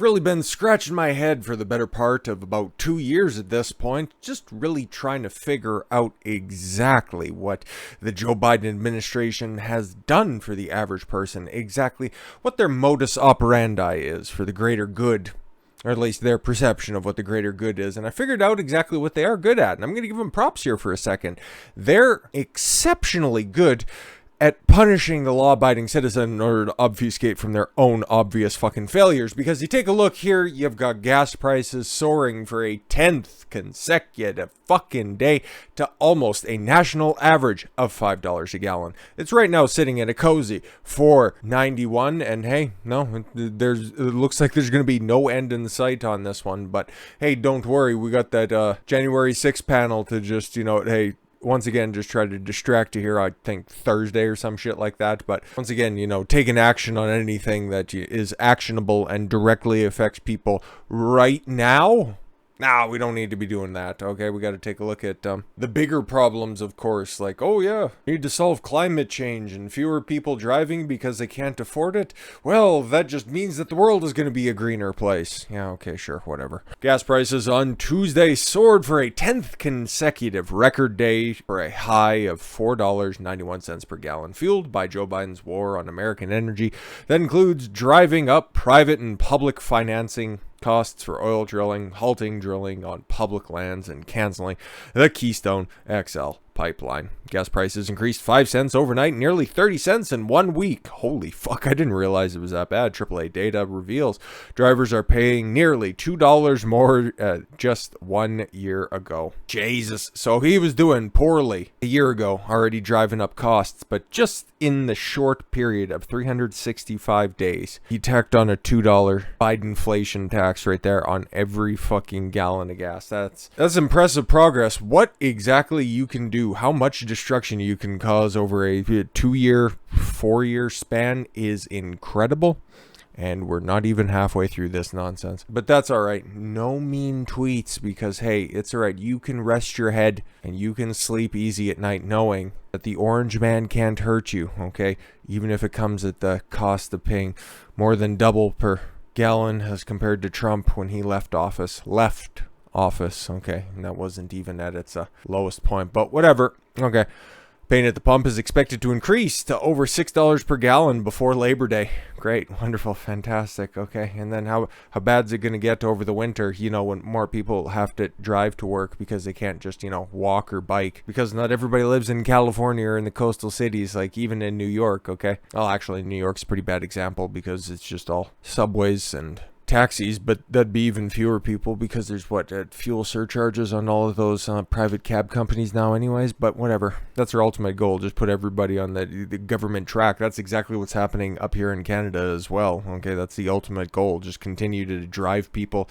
Really been scratching my head for the better part of about 2 years at this point, just really trying to figure out exactly what the Joe Biden administration has done for the average person, exactly what their modus operandi is for the greater good, or at least their perception of what the greater good is. And I figured out exactly what they are good at, and I'm going to give them props here for a second. They're exceptionally good at punishing the law-abiding citizen in order to obfuscate from their own obvious fucking failures. Because you take a look here, you've got gas prices soaring for a 10th consecutive fucking day to almost a national average of $5 a gallon. It's right now sitting at a cozy $4.91, and hey, no, it looks like there's going to be no end in sight on this one. But hey, don't worry, we got that January 6th panel to just, hey, once again, just try to distract you here, I think Thursday or some shit like that. But once again, taking action on anything that is actionable and directly affects people right now. Nah, we don't need to be doing that, okay? We got to take a look at the bigger problems, of course, like, oh yeah, need to solve climate change and fewer people driving because they can't afford it. Well, that just means that the world is going to be a greener place. Yeah, okay, sure, whatever. Gas prices on Tuesday soared for a 10th consecutive record day for a high of $4.91 per gallon, fueled by Joe Biden's war on American energy. That includes driving up private and public financing costs for oil drilling, halting drilling on public lands, and canceling the Keystone XL pipeline. Gas prices increased 5 cents overnight, nearly 30 cents in 1 week. Holy fuck, I didn't realize it was that bad. AAA data reveals drivers are paying nearly $2 more just 1 year ago. Jesus. So he was doing poorly a year ago, already driving up costs, but just in the short period of 365 days, he tacked on a $2 Biden-inflation tax right there on every fucking gallon of gas. That's impressive progress. What exactly you can do, how much destruction you can cause over a 2-year, 4-year span is incredible. And we're not even halfway through this nonsense. But that's alright. No mean tweets, because hey, it's alright. You can rest your head and you can sleep easy at night knowing that the orange man can't hurt you, okay? Even if it comes at the cost of paying more than double per gallon as compared to Trump when he left office, okay? And that wasn't even at its lowest point, but whatever, okay. Pain at the pump is expected to increase to over $6 per gallon before Labor Day. Great, wonderful, fantastic, okay. And then how bad is it going to get over the winter, when more people have to drive to work because they can't just, walk or bike? Because not everybody lives in California or in the coastal cities, like even in New York, okay? Well, actually, New York's a pretty bad example because it's just all subways and taxis, but that'd be even fewer people because there's fuel surcharges on all of those private cab companies now anyways. But whatever, that's their ultimate goal, just put everybody on the government track. That's exactly what's happening up here in Canada as well, okay? That's the ultimate goal, just continue to drive people,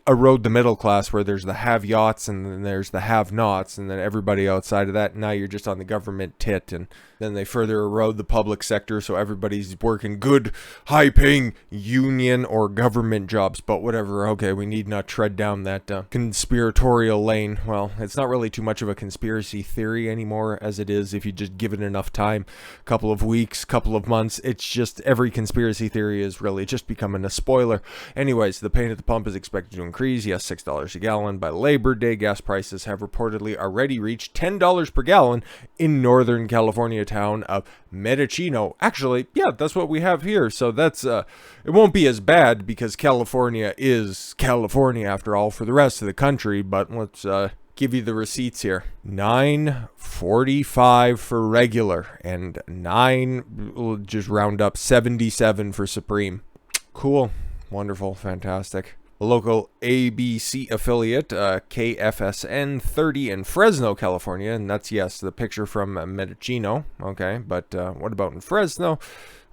erode the middle class, where there's the have-yachts and then there's the have-nots, and then everybody outside of that, now you're just on the government tit, and then they further erode the public sector, so everybody's working good, high-paying union or government jobs. But whatever, okay, we need not tread down that conspiratorial lane. Well, it's not really too much of a conspiracy theory anymore as it is if you just give it enough time, couple of weeks, couple of months. It's just every conspiracy theory is really just becoming a spoiler. Anyways, the pain at the pump is expected to increase, yes, $6 a gallon by Labor Day. Gas prices have reportedly already reached $10 per gallon in Northern California town of Mendocino. Actually, yeah, that's what we have here, so that's it won't be as bad because California is California after all for the rest of the country. But let's give you the receipts here. $9.45 for regular and we'll just round up 77 for Supreme. Cool, wonderful, fantastic. A local ABC affiliate, KFSN 30 in Fresno, California, and that's, yes, the picture from Mendocino, okay, but what about in Fresno?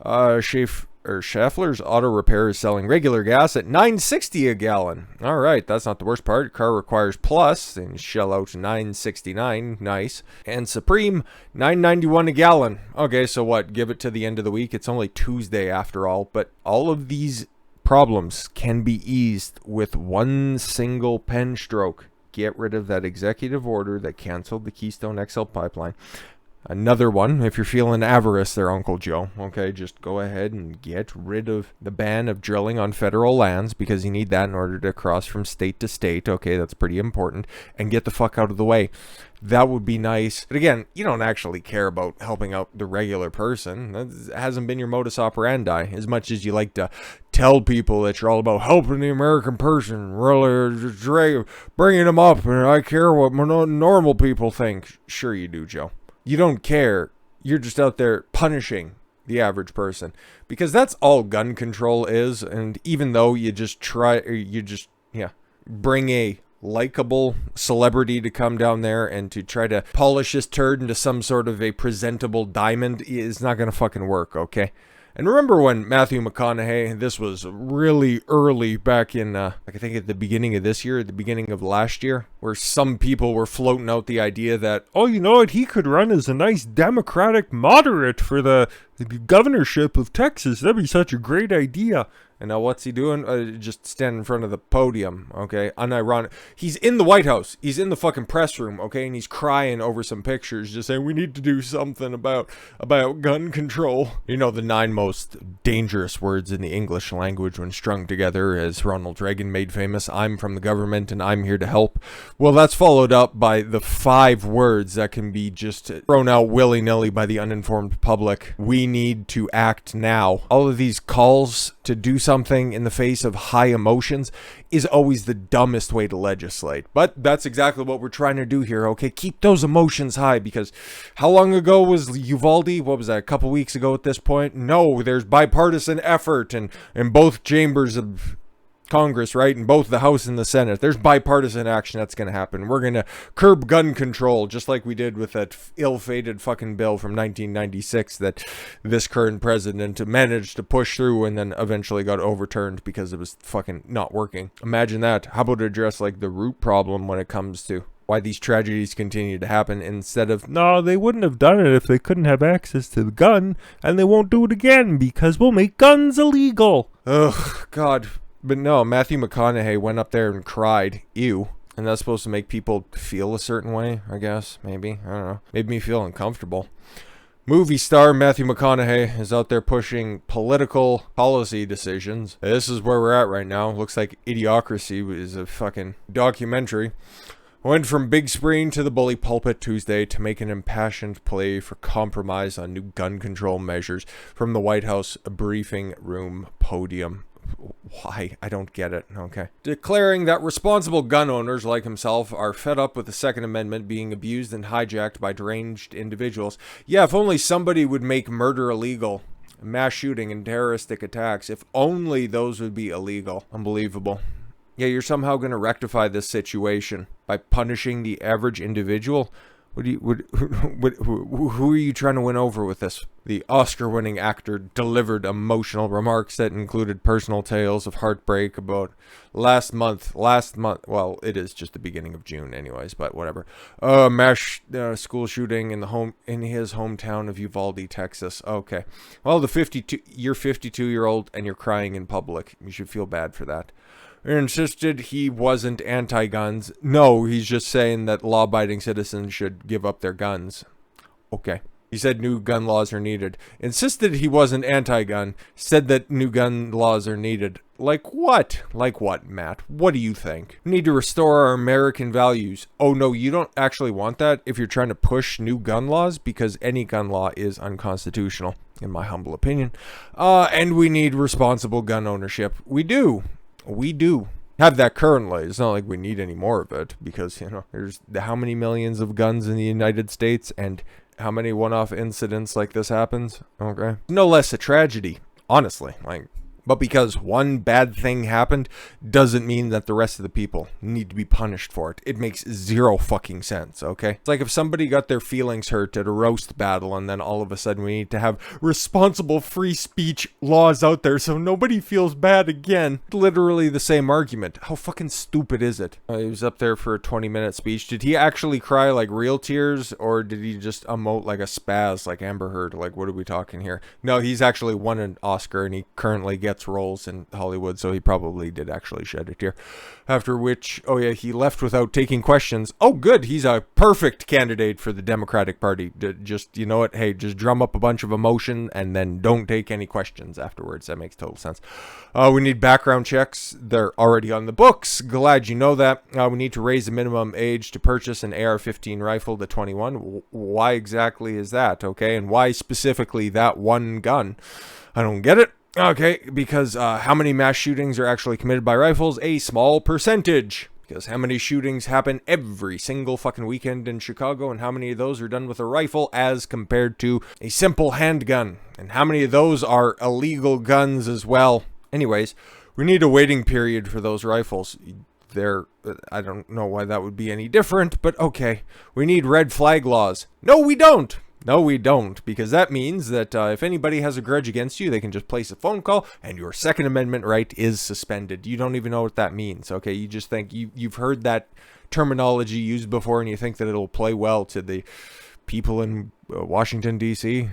Schaeffler's Auto Repair is selling regular gas at $9.60 a gallon. All right, that's not the worst part. Car requires plus, and shell out $9.69. Nice. And Supreme, $9.91 a gallon. Okay, so what? Give it to the end of the week. It's only Tuesday after all, but all of these problems can be eased with one single pen stroke. Get rid of that executive order that canceled the Keystone XL pipeline. Another one, if you're feeling avarice there, Uncle Joe, okay, just go ahead and get rid of the ban of drilling on federal lands, because you need that in order to cross from state to state. Okay, that's pretty important. And get the fuck out of the way. That would be nice. But again, you don't actually care about helping out the regular person. That hasn't been your modus operandi, as much as you like to tell people that you're all about helping the American person, really bringing them up, and I care what normal people think. Sure you do, Joe. You don't care. You're just out there punishing the average person, because that's all gun control is. And even though you just bring a likable celebrity to come down there and to try to polish this turd into some sort of a presentable diamond, is not gonna fucking work, okay? And remember when Matthew McConaughey, this was really early back in, I think at the beginning of this year, at the beginning of last year, where some people were floating out the idea that, oh, you know what, he could run as a nice Democratic moderate for the governorship of Texas. That'd be such a great idea. And now what's he doing? Just standing in front of the podium, okay? Unironic. He's in the White House. He's in the fucking press room, okay? And he's crying over some pictures, just saying, we need to do something about gun control. You know, the 9 most dangerous words in the English language when strung together, as Ronald Reagan made famous: I'm from the government and I'm here to help. Well, that's followed up by the 5 words that can be just thrown out willy-nilly by the uninformed public. We need to act now. All of these calls to do something in the face of high emotions is always the dumbest way to legislate. But that's exactly what we're trying to do here, okay? Keep those emotions high, because how long ago was Uvalde? What was that, a couple weeks ago at this point? No, there's bipartisan effort in both chambers of Congress, right? In both the House and the Senate. There's bipartisan action that's going to happen. We're going to curb gun control, just like we did with that ill-fated fucking bill from 1996 that this current president managed to push through and then eventually got overturned because it was fucking not working. Imagine that. How about address like the root problem when it comes to why these tragedies continue to happen, instead of, no, they wouldn't have done it if they couldn't have access to the gun, and they won't do it again because we'll make guns illegal. Ugh, God. But no, Matthew McConaughey went up there and cried, ew. And that's supposed to make people feel a certain way, I guess, maybe. I don't know. Made me feel uncomfortable. Movie star Matthew McConaughey is out there pushing political policy decisions. This is where we're at right now. Looks like Idiocracy is a fucking documentary. Went from big screen to the bully pulpit Tuesday to make an impassioned plea for compromise on new gun control measures from the White House briefing room podium. Why? I don't get it. Okay. Declaring that responsible gun owners like himself are fed up with the Second Amendment being abused and hijacked by deranged individuals. Yeah, if only somebody would make murder illegal. Mass shooting and terroristic attacks. If only those would be illegal. Unbelievable. Yeah, you're somehow going to rectify this situation by punishing the average individual. Who are you trying to win over with this? The Oscar-winning actor delivered emotional remarks that included personal tales of heartbreak about last month, well, it is just the beginning of June anyways, but whatever. Mass school shooting in his hometown of Uvalde, Texas. Okay. Well, you're 52-year-old and you're crying in public. You should feel bad for that. Insisted he wasn't anti-guns. No, he's just saying that law-abiding citizens should give up their guns. Okay. He said new gun laws are needed. Insisted he wasn't anti-gun. Said that new gun laws are needed. Like what? Like what, Matt? What do you think? We need to restore our American values. Oh no, you don't actually want that if you're trying to push new gun laws, because any gun law is unconstitutional, in my humble opinion. And we need responsible gun ownership. We do have that currently. It's not like we need any more of it, because, you know, there's how many millions of guns in the United States, and how many one-off incidents like this happens. Okay, no less a tragedy, honestly. But because one bad thing happened doesn't mean that the rest of the people need to be punished for it. It makes zero fucking sense, okay? It's like if somebody got their feelings hurt at a roast battle and then all of a sudden we need to have responsible free speech laws out there so nobody feels bad again. Literally the same argument. How fucking stupid is it? He was up there for a 20-minute speech. Did he actually cry like real tears, or did he just emote like a spaz like Amber Heard? Like, what are we talking here? No, he's actually won an Oscar and he currently gets gets roles in Hollywood, so he probably did actually shed a tear. After which, oh yeah, he left without taking questions. Oh good, he's a perfect candidate for the Democratic Party. Just, you know what, hey, just drum up a bunch of emotion and then don't take any questions afterwards. That makes total sense. We need background checks. They're already on the books. Glad you know that. We need to raise the minimum age to purchase an AR-15 rifle to 21. Why exactly is that, okay? And why specifically that one gun? I don't get it. Okay, because how many mass shootings are actually committed by rifles? A small percentage. Because how many shootings happen every single fucking weekend in Chicago, and how many of those are done with a rifle as compared to a simple handgun? And how many of those are illegal guns as well? Anyways, we need a waiting period for those rifles. I don't know why that would be any different, but okay. We need red flag laws. No, we don't. No, we don't, because that means that if anybody has a grudge against you, they can just place a phone call and your Second Amendment right is suspended. You don't even know what that means, okay? You just think you've heard that terminology used before and you think that it'll play well to the people in Washington, D.C.,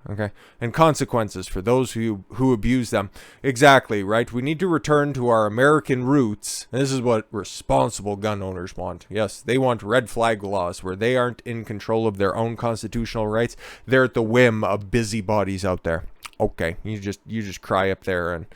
okay? And consequences for those who abuse them. Exactly, right? We need to return to our American roots. This is what responsible gun owners want. Yes, they want red flag laws where they aren't in control of their own constitutional rights. They're at the whim of busybodies out there. Okay, you just cry up there and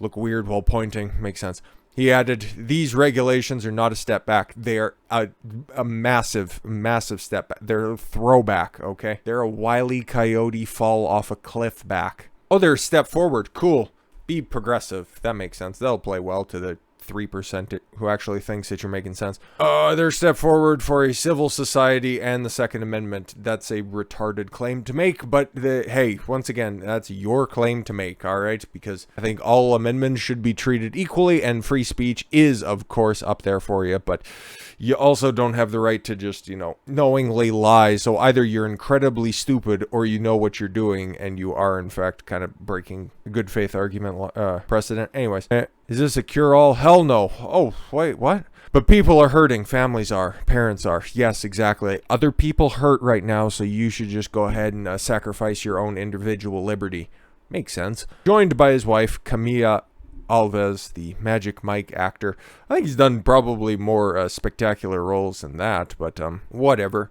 look weird while pointing. Makes sense. He added, these regulations are not a step back. They are a massive, massive step back. They're a throwback, okay? They're a Wile E. Coyote fall off a cliff back. Oh, they're a step forward. Cool. Be progressive. That makes sense. That'll play well to the 3% who actually thinks that you're making sense. They're a step forward for a civil society and the Second Amendment. That's a retarded claim to make, but hey, once again, that's your claim to make, all right? Because I think all amendments should be treated equally, and free speech is, of course, up there for you, but you also don't have the right to just, knowingly lie. So either you're incredibly stupid or you know what you're doing and you are, in fact, kind of breaking good faith argument precedent. Anyways, is this a cure-all? Hell no. Oh, wait, what? But people are hurting. Families are. Parents are. Yes, exactly. Other people hurt right now, so you should just go ahead and sacrifice your own individual liberty. Makes sense. Joined by his wife, Camilla Alves, the Magic Mike actor. I think he's done probably more spectacular roles than that, but whatever.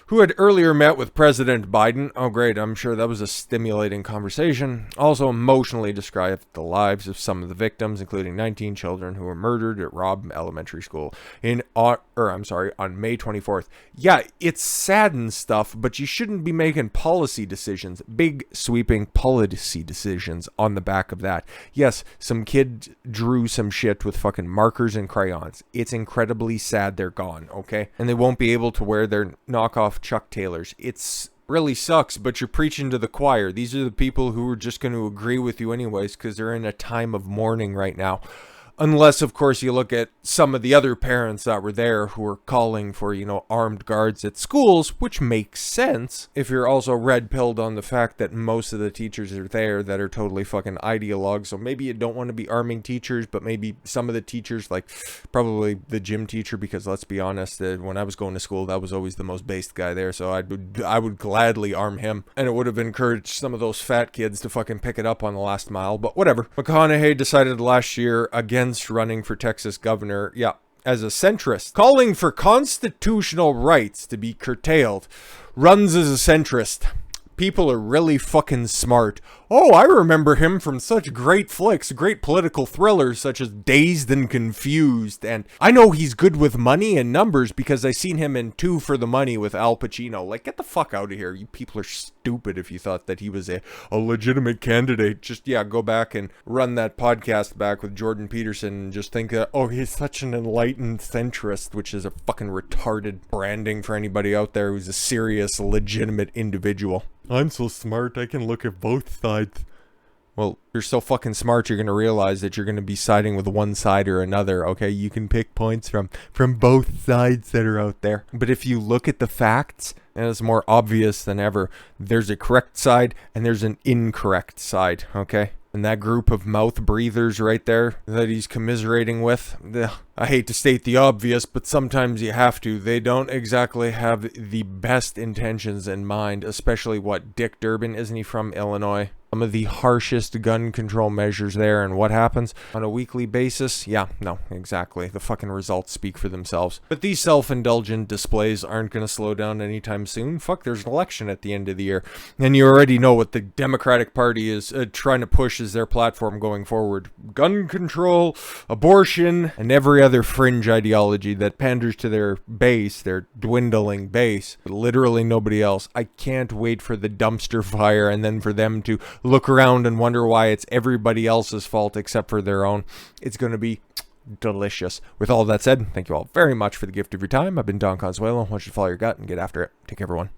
Who had earlier met with President Biden. Oh great, I'm sure that was a stimulating conversation. Also emotionally described the lives of some of the victims, including 19 children who were murdered at Robb Elementary School on May 24th. Yeah, it's sad and stuff, but you shouldn't be making policy decisions, big sweeping policy decisions on the back of that. Yes, some kid drew some shit with fucking markers and crayons. It's incredibly sad they're gone, okay? And they won't be able to wear their knockoff Chuck Taylors. It's really sucks, but you're preaching to the choir. These are the people who are just going to agree with you anyways because they're in a time of mourning right now. Unless, of course, you look at some of the other parents that were there who were calling for, armed guards at schools, which makes sense if you're also red-pilled on the fact that most of the teachers are there that are totally fucking ideologues. So maybe you don't want to be arming teachers, but maybe some of the teachers, like probably the gym teacher, because let's be honest, when I was going to school, that was always the most based guy there. So I would gladly arm him, and it would have encouraged some of those fat kids to fucking pick it up on the last mile, but whatever. McConaughey decided last year against running for Texas governor, as a centrist, calling for constitutional rights to be curtailed. Runs as a centrist. People are really fucking smart. Oh, I remember him from such great flicks, great political thrillers such as Dazed and Confused, and I know he's good with money and numbers because I seen him in Two for the Money with Al Pacino. Like, get the fuck out of here. You people are stupid if you thought that he was a legitimate candidate. Just, go back and run that podcast back with Jordan Peterson and just think that, oh, he's such an enlightened centrist, which is a fucking retarded branding for anybody out there who's a serious, legitimate individual. I'm so smart, I can look at both sides. Well, you're so fucking smart, you're going to realize that you're going to be siding with one side or another, okay? You can pick points from both sides that are out there. But if you look at the facts, and it's more obvious than ever, there's a correct side and there's an incorrect side, okay? And that group of mouth breathers right there that he's commiserating with, I hate to state the obvious, but sometimes you have to. They don't exactly have the best intentions in mind, especially Dick Durbin, isn't he from Illinois? Some of the harshest gun control measures there, and what happens on a weekly basis? Yeah, no, exactly. The fucking results speak for themselves. But these self-indulgent displays aren't going to slow down anytime soon. Fuck, there's an election at the end of the year. And you already know what the Democratic Party is trying to push as their platform going forward. Gun control, abortion, and every other fringe ideology that panders to their base, their dwindling base. Literally nobody else. I can't wait for the dumpster fire and then for them to look around and wonder why it's everybody else's fault except for their own. It's going to be delicious. With all that said, thank you all very much for the gift of your time. I've been Don Consuelo. I want you to follow your gut and get after it. Take care, everyone.